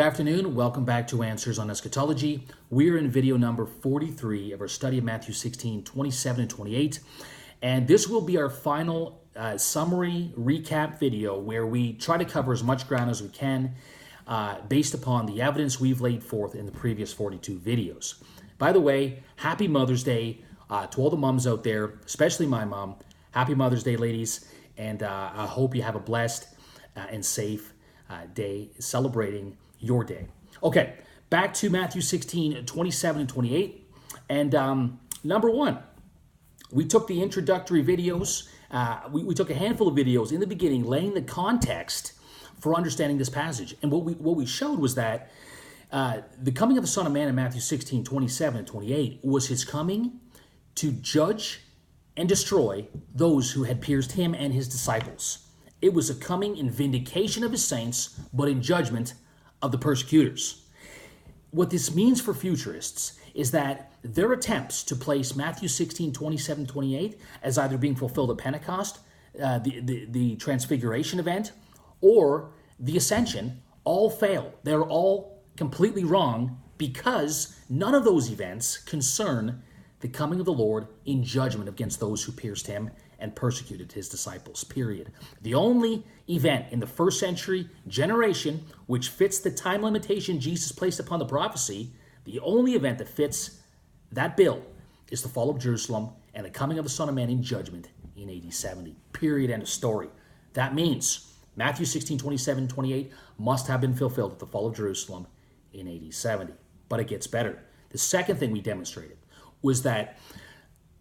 afternoon. Welcome back to Answers on Eschatology. We're in video number 43 of our study of Matthew 16, 27 and 28. And this will be our final summary recap video where we try to cover as much ground as we can based upon the evidence we've laid forth in the previous 42 videos. By the way, happy Mother's Day to all the moms out there, especially my mom. Happy Mother's Day, ladies. And I hope you have a blessed and safe day celebrating your day. Okay, back to Matthew 16, 27 and 28. And number one, we took the introductory videos. We took a handful of videos in the beginning laying the context for understanding this passage. And what we showed was that the coming of the Son of Man in Matthew 16, 27 and 28 was his coming to judge and destroy those who had pierced him and his disciples. It was a coming in vindication of his saints, but in judgment of the persecutors. What this means for futurists is that their attempts to place Matthew 16, 27, 28 as either being fulfilled at Pentecost, the transfiguration event, or the ascension all fail. They're all completely wrong because none of those events concern the coming of the Lord in judgment against those who pierced him and persecuted his disciples, period. The only event in the first century generation which fits the time limitation Jesus placed upon the prophecy, the only event that fits that bill is the fall of Jerusalem and the coming of the Son of Man in judgment in AD 70, period, end of story. That means Matthew 16, 27, 28 must have been fulfilled at the fall of Jerusalem in AD 70. But it gets better. The second thing we demonstrated was that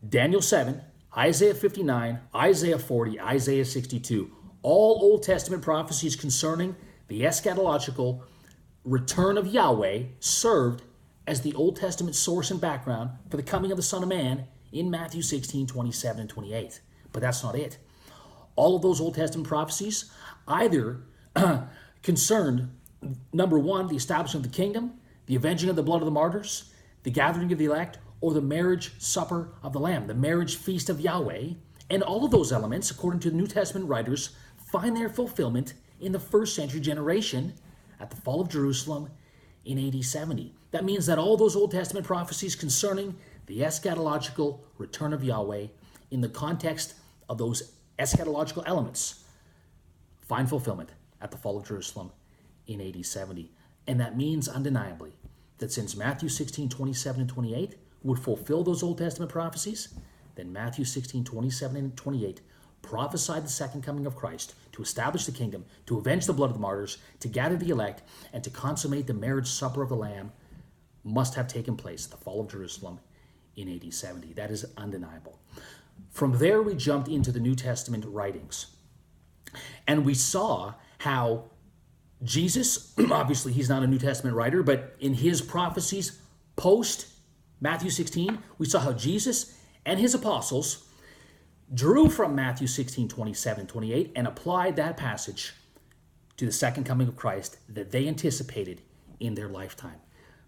Daniel 7, Isaiah 59, Isaiah 40, Isaiah 62, all Old Testament prophecies concerning the eschatological return of Yahweh served as the Old Testament source and background for the coming of the Son of Man in Matthew 16, 27, and 28. But that's not it. All of those Old Testament prophecies either concerned, number one, the establishment of the kingdom, the avenging of the blood of the martyrs, the gathering of the elect, or the marriage supper of the Lamb, the marriage feast of Yahweh. And all of those elements, according to the New Testament writers, find their fulfillment in the first century generation at the fall of Jerusalem in AD 70. That means that all those Old Testament prophecies concerning the eschatological return of Yahweh in the context of those eschatological elements find fulfillment at the fall of Jerusalem in AD 70. And that means undeniably that since Matthew 16, 27 and 28 would fulfill those Old Testament prophecies, then Matthew 16, 27 and 28 prophesied the second coming of Christ to establish the kingdom, to avenge the blood of the martyrs, to gather the elect, and to consummate the marriage supper of the Lamb must have taken place at the fall of Jerusalem in AD 70. That is undeniable. From there, we jumped into the New Testament writings, and we saw how Jesus, obviously he's not a New Testament writer, but in his prophecies post Matthew 16, we saw how Jesus and his apostles drew from Matthew 16, 27, 28 and applied that passage to the second coming of Christ that they anticipated in their lifetime.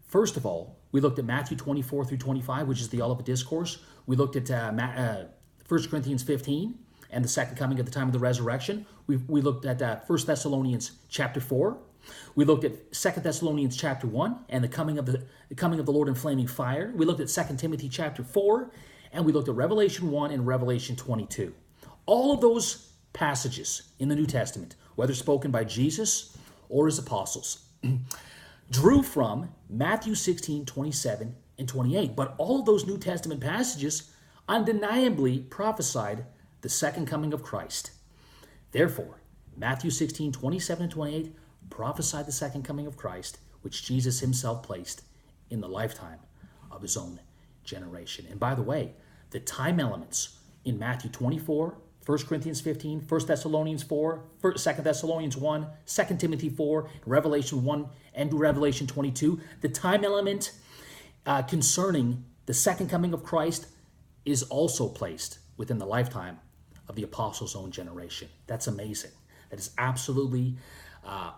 First of all, we looked at Matthew 24 through 25, which is the Olivet Discourse. We looked at 1 Corinthians 15 and the second coming at the time of the resurrection. We looked at 1 Thessalonians chapter 4. We looked at 2 Thessalonians chapter 1 and the coming of the Lord in flaming fire. We looked at 2 Timothy chapter 4, and we looked at Revelation 1 and Revelation 22. All of those passages in the New Testament, whether spoken by Jesus or his apostles, drew from Matthew 16, 27 and 28. But all of those New Testament passages undeniably prophesied the second coming of Christ. Therefore, Matthew 16, 27 and 28 prophesied the second coming of Christ, which Jesus himself placed in the lifetime of his own generation. And by the way, the time elements in Matthew 24, 1 Corinthians 15, 1 Thessalonians 4, 2 Thessalonians 1, 2 Timothy 4, Revelation 1, and Revelation 22, the time element concerning the second coming of Christ is also placed within the lifetime of the apostles' own generation. That's amazing. That is absolutely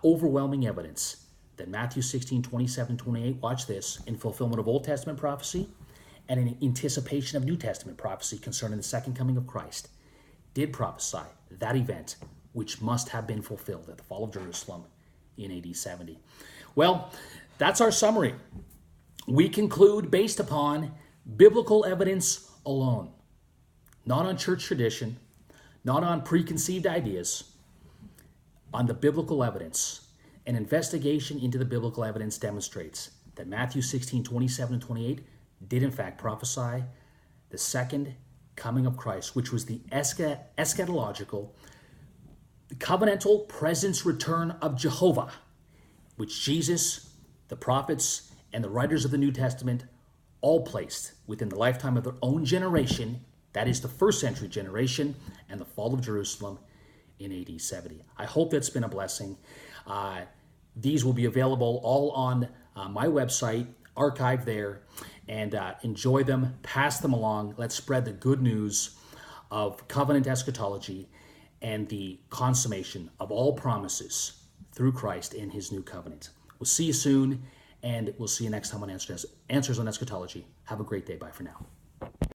overwhelming evidence that Matthew 16, 27, 28, watch this, in fulfillment of Old Testament prophecy and in anticipation of New Testament prophecy concerning the second coming of Christ, did prophesy that event which must have been fulfilled at the fall of Jerusalem in AD 70. Well, that's our summary. We conclude based upon biblical evidence alone, not on church tradition, not on preconceived ideas, on the biblical evidence. An investigation into the biblical evidence demonstrates that Matthew 16, 27 and 28 did in fact prophesy the second coming of Christ, which was the eschatological, covenantal presence return of Jehovah, which Jesus, the prophets, and the writers of the New Testament all placed within the lifetime of their own generation, that is the first century generation, and the fall of Jerusalem in AD 70. I hope that's been a blessing. These will be available all on my website, archived there, and enjoy them, pass them along. Let's spread the good news of covenant eschatology and the consummation of all promises through Christ in his new covenant. We'll see you soon, and we'll see you next time on Answers on Eschatology. Have a great day. Bye for now.